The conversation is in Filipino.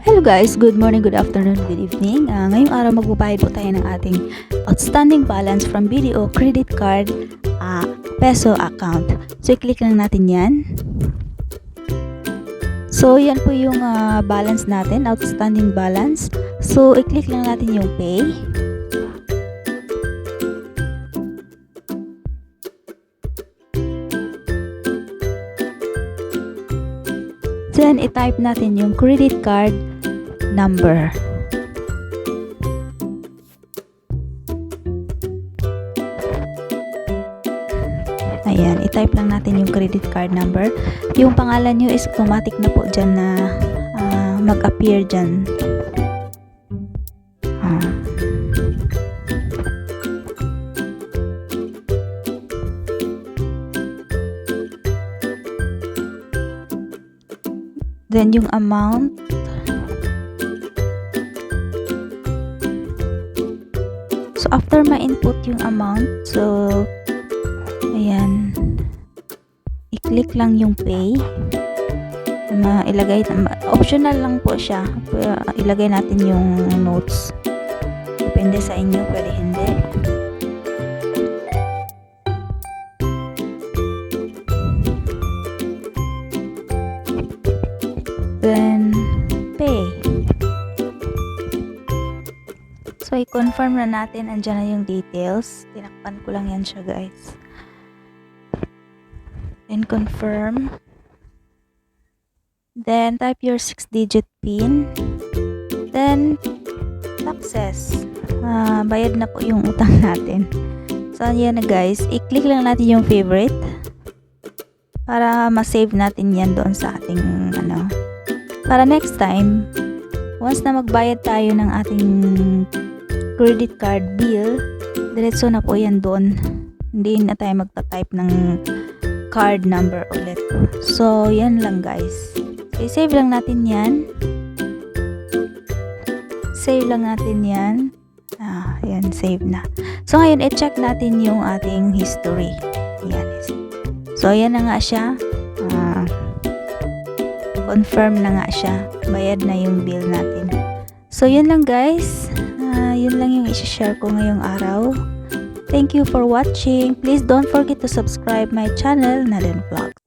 Hello guys, good morning, good afternoon, good evening. Ngayong araw magbabayad po tayo ng ating outstanding balance from BDO credit card peso account. So i-click lang natin yan. So yan po yung balance natin, outstanding balance. So i-click lang natin yung pay. Then i-type natin yung credit card number. Ayan, i-type lang natin yung credit card number. Yung pangalan nyo is automatic na po dyan na mag-appear dyan. Then yung amount. So after ma-input yung amount, so ayan, i-click lang yung pay. Ilagay, optional lang po siya. Ilagay natin yung notes. Depende sa inyo, pwede hindi. Then pay. So i-confirm na natin, andyan na yung details. Tinakpan ko lang yan siya guys. Then confirm. Then type your 6-digit PIN. Then success. Bayad na po yung utang natin. So yan na guys, i-click lang natin yung favorite para ma-save natin yan doon sa ating para next time, once na magbayad tayo ng ating credit card bill, diretso na po yan doon. Hindi na tayo magta-type ng card number ulit. So, yan lang guys. So, save lang natin yan. Save lang natin yan. Yan, save na. So, ngayon, i-check natin yung ating history. Yan. So, yan na nga siya. Confirm na nga siya. Bayad na yung bill natin. So, yun lang guys. Yun lang yung isi-share ko ngayong araw. Thank you for watching. Please don't forget to subscribe my channel, Nalen Vlogs.